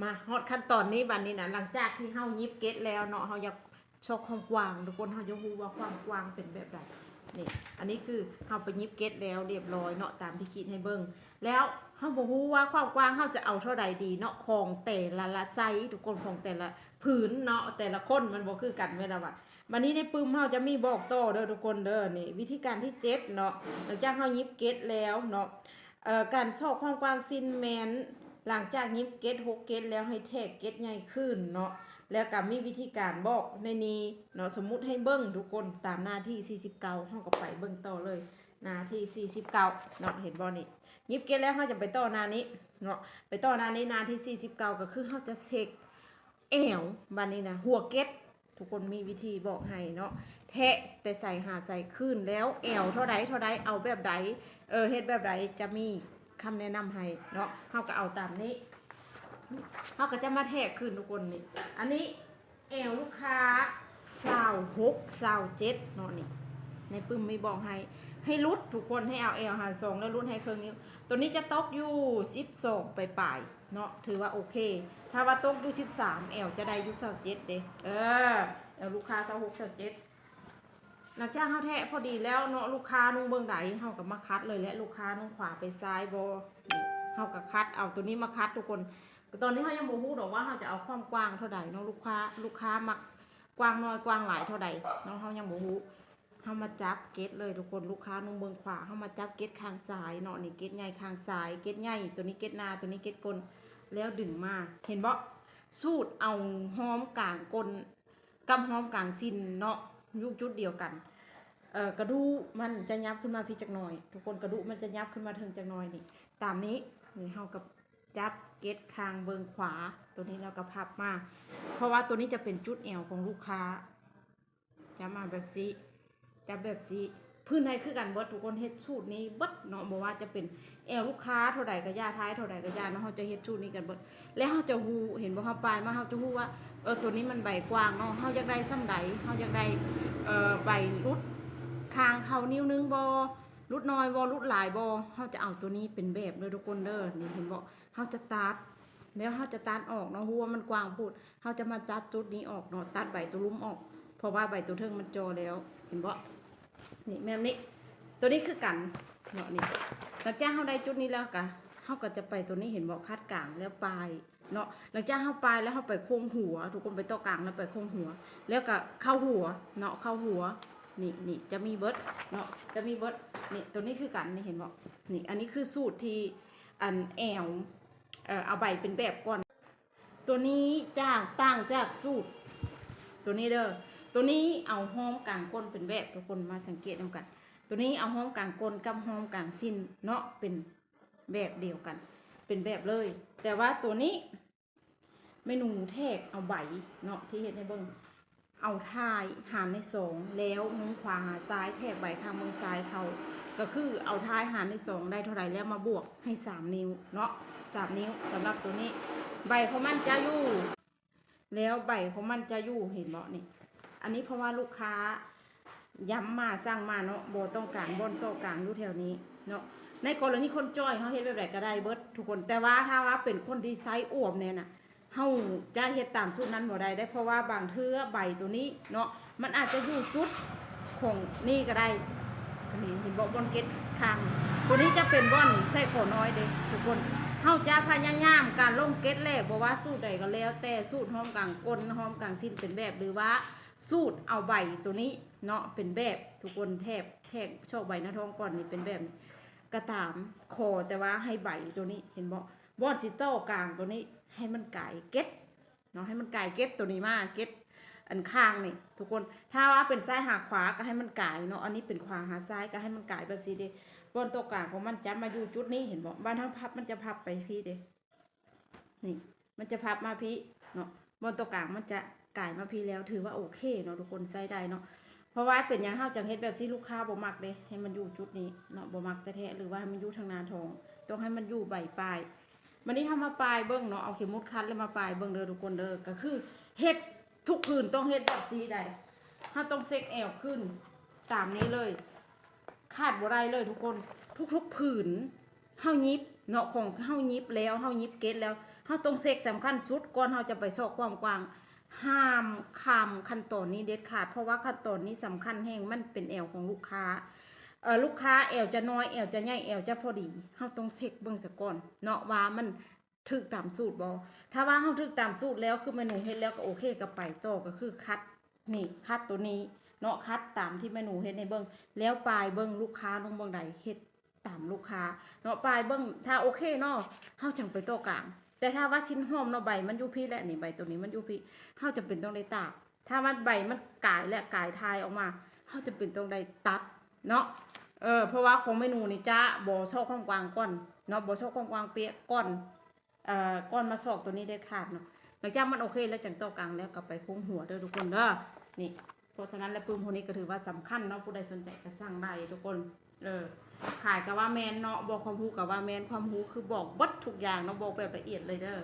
มาฮอดขั้นตอนนี้บัดนี้นะหลังจากที่เฮายิบเก็ตแล้วเนาะเฮาอยากชอบความกว้างทุกคนเฮาจะรู้ว่าความกว้างเป็นแบบใดนี่อันนี้คือเฮาไปยิบเก็ตแล้วเรียบร้อยเนาะตามที่คิดให้เบิ่งแล้วเฮาบ่รู้ว่าความกว้างเฮาจะเอาเท่าใดดีเนาะของแต่ละไซส์ทุกคนของแต่ละผืนเนาะแต่ละคนมันบ่คือกันแม่นล่ะว่าวันนี้ในปึ้มเฮาจะมีบอกต่อเด้อทุกคนเด้อนี่วิธีการที่เจ็ดเนาะหลังจากเฮายิบเก็ตแล้วเนาะการซอกความกว้างซินแมนหลังจากยิบเก็ต6เก็ตแล้วให้แทกเก็ตใหญ่ขึ้นเนาะแล้วก็มีวิธีการบอกในนี้เนาะสมมุติให้เบิ้งทุกคนตามหน้าที่49เฮาก็ไปเบิ้งต่อเลยหน้าที่49เนาะเห็นบ่นี่ยิบเก็ตแล้วเฮาจะไปต่อหน้านี้เนาะไปต่อหน้านี้หน้าที่49ก็คือเฮาจะเช็คแอวบัดนี้นะหัวเก็ตทุกคนมีวิธีบอกให้เนาะแทะแต่ใส่หาใส่ขึ้นแล้วแอวเท่าใดเอาแบบใดเฮ็ดแบบใดจะมีคำแนะนำให้เนาะเฮาก็เอาตามนี้เฮาก็จะมาแทกขึ้นทุกคนนี่อันนี้แอวลูกค้า26 27เนาะนี่ในปึ้มมีบอกให้รุดทุกคนให้เอาแอวหาร2แล้วรุดให้เครื่องนิ้วตัวนี้จะตกอยู่12ปลายเนาะถือว่าโอเคถ้าว่าตกอยู่13แอวจะได้อยู่27เด้แอวลูกค้า26 27หลังจากเฮาแทะพอดีแล้วเนาะลูกค้านุ่งเบิ่งใดเฮาก็มาคัดเลยและลูกค้านุ่งขวาไปซ้ายบ่นี่เฮาก็คัดเอาตัวนี้มาคัดทุกคนตอนนี้เฮายังบ่ฮู้ดอกว่าเฮาจะเอาความกว้างเท่าใดเนาะลูกค้ามักกว้างน้อยกว้างหลายเท่าใดเนาะเฮายังบ่ฮู้เฮามาจับเกตเลยทุกคนลูกค้านุ่งเบิ่งขวาเฮามาจับเกตข้างซ้ายเนาะนี่เกตใหญ่ข้างซ้ายเกตใหญ่ตัวนี้เกตหน้าตัวนี้เกตก้นแล้วดึงมาเห็นบ่สูดเอาหอมกลางก้นกับหอมกลางซินเนาะอยู่จุดเดียวกันกระดูมันจะยับขึ้นมาพี่จักหน่อยทุกคนกระดูมันจะยับขึ้นมาถึงจักหน่อยนี่ตามนี้นี่เฮากับจับเกตคางเบิงขวาตัวนี้เราก็พับมาเพราะว่าตัวนี้จะเป็นจุดแอวของลูกค้าจะมาแบบซีจะแบบซีพื้นไทยคือกันเบิดทุกคนเฮ็ดสูตรนี้เบิดเนาะบอกว่าจะเป็นแอวลูกค้าเท่าใดก็ย่าท้ายเท่าใดก็ย่าเนาะเฮาจะเฮ็ดสูตรนี้กันเบิดแล้วเฮาจะฮู้เห็นบ่เฮาปลายมาเฮาจะฮู้ว่าตัวนี้มันใบกว้างเนาะเฮาอยากได้ซ้ำใดเฮาอยากได้ใบรุดคางเขานิ้วนึงบอรุดน้อยบอรุดหลายบอเขาจะเอาตัวนี้เป็นแบบเลยทุกคนเด้อนี่เห็นบอกเขาจะตัดแล้วเขาจะตัดออกเนาะหัวมันกว้างพูดเขาจะมาตัดจุดนี้ออกเนาะตัดใบตัวลุ้มออกเพราะว่าใบตัวเทิงมันโจแล้วเห็นบอกนี่แม่นี้ตัวนี้คือกันเนาะนี่หลังจากเขาได้จุดนี้แล้วกันเขาก็จะไปตัวนี้เห็นบอกคาดกลางแล้วปลายเนาะหลังจากเขาปลายแล้วเขาไปโค้งหัวทุกคนไปต่อกลางแล้วไปโค้งหัวแล้วก็เข้าหัวเนาะเข้าหัวนี่จะมีเบิร์ดเนาะจะมีเบิร์ดนี่ตัวนี้คือกันนี่เห็นบอกนี่อันนี้คือสูตรที่อันแอวเอาใบเป็นแบบก่อนตัวนี้ต่างจากสูตรตัวนี้เด้อตัวนี้เอาห้อมกลางก้นเป็นแบบทุกคนมาสังเกตดูกันตัวนี้เอาห้อมกลางก้นกับห้อมกลางสิ้นเนาะเป็นแบบเดียวกันเป็นแบบเลยแต่ว่าตัวนี้เมนูแทกเอาใบเนาะที่เห็นในเบิ้งเอาท้ายหารใน2แล้วมือขวาหาซ้ายแทกใบข้างมือซ้ายเขาก็คือเอาท้ายหารใน2ได้เท่าไหร่แล้วมาบวกให้3นิ้วเนาะ3นิ้วสำหรับตัวนี้ใบของมันจะอยู่แล้วใบของมันจะอยู่เห็นเนาะนี่อันนี้เพราะว่าลูกค้าย้ำมาสร้างมาเนาะโบต้องการบนโต๊ะกลางอยู่แถวนี้เนาะในกรณีคนจ้อยเขาเฮ็ดแบบไหนก็ได้เบิดทุกคนแต่ว่าถ้าว่าเป็นคนที่ไซส์อ้วมเนี่ยนะเฮาจะเฮ็ดตามสูตรนั้นบ่ได้เพราะว่าบางเทื่อใบตัวนี้เนาะมันอาจจะอยู่จุดของนี่ก็ได้นี่เห็นบ่บนเกตคางตัวนี้จะเป็นบ่อนใส่ขอน้อยเด้ทุกคนเฮาจะพยายามการลงเกตแรกบ่ว่าสูตรใดก็แล้วแต่สูตรหอมกลางก้นหอมกลางสิ้นเป็นแบบหรือว่าสูตรเอาใบตัวนี้เนาะเป็นแบบทุกคนแทบชอบใบหน้าท้องก่อนนี่เป็นแบบกระตามคอแต่ว่าให้ใบตัวนี้เห็นบ่บอดซิโต้กลางตัวนี้ให้มันไก่เก็ตเนาะให้มันไก่เก็ตตัวนี้มาเก็ตอันข้างนี่ทุกคนถ้าว่าเป็นซ้ายหาขวาก็ให้มันไก่เนาะอันนี้เป็นขวาหาซ้ายก็ให้มันไก่แบบสีเดบนตัวกลางของมันจะมาอยู่จุดนี้เห็นบ่บ้านทั้งพับมันจะพับไปพี่เดนี่มันจะพับมาพี่เนาะบนตัวกลางมันจะไก่มาพี่แล้วถือว่าโอเคเนาะทุกคนใส่ได้เนาะเพราะว่าเป็นอย่างเฮาจังเฮ็ดแบบที่ลูกค้าบ่มักเด้ให้มันอยู่จุดนี้เนาะบ่มักแท้ๆหรือว่าให้มันอยู่ทางหน้าท้องต้องให้มันอยู่ใบปลายวันนี้ทำมาปลายเบิ้งเนาะเอาเข็มมุดคัดแล้วมาปลายเบิ้งเด้อทุกคนเด้อก็คือเฮ็ดทุกคืนต้องเฮ็ดแบบสีใดถ้าต้องเซ็กแอวขึ้นตามนี้เลยขาดบ่ได้เลยทุกคนทุกๆผืนเฮายิบเนาะของเฮายิบแล้วเฮายิบเก็ตแล้ว เฮาต้องเช็คสำคัญสุดก่อนเฮาจะไปซอกความกว้างห้ามข้ามขั้นตอนนี้เด็ดขาดเพราะว่าขั้นตอนนี้สำคัญแฮงมันเป็นแอวของลูกค้าลูกค้าแอวจะน้อยแอวจะใหญ่แอวจะพอดีเฮาต้องเช็คเบิ่งซะก่อนเนาะว่ามันถูกตามสูตรบ่ถ้าว่าเฮาถูกตามสูตรแล้วคือเมนูเฮ็ดแล้วก็โอเคก็ไปต่อก็คือคัดนี่คัดตัวนี้เนาะคัดตามที่เมนูเฮ็ดให้เบิ่งแล้วปลายเบิ่งลูกค้าลงเบิ่งใดเฮ็ดตามลูกค้าเนาะปลายเบิ่งถ้าโอเคเนาะเฮาจังไปต่อกลางแต่ถ้าว่าชิ้นหอมเนาะใบมันอยู่พี่และนี่ใบตัวนี้มันอยู่พี่เฮาจำเป็นต้องได้ตากถ้ามันใบมันกายและกายทายออกมาเฮาจำเป็นต้องได้ตัดเนาะเพราะว่าของเมนูนี่จ้าบ่ชอบความกว้างก่อนเนาะบ่ชอบความกว้างเปียกก่อนก่อนมาซอกตัวนี้ได้ขาดเนาะหลังจากมันโอเคแล้วจังต่อกลางแล้วก็ไปโค้งหัวเด้อทุกคนเด้อนี่เพราะฉะนั้นแล้วปืนพวกนี้ก็ถือว่าสำคัญเนาะผู้ใดสนใจก็สั่งได้ทุกคนขายกับว่าแมนเนาะบอกความรู้กับว่าแมนความรู้คือบอกวัดทุกอย่างเนาะบอกแบบละเอียดเลยเด้อ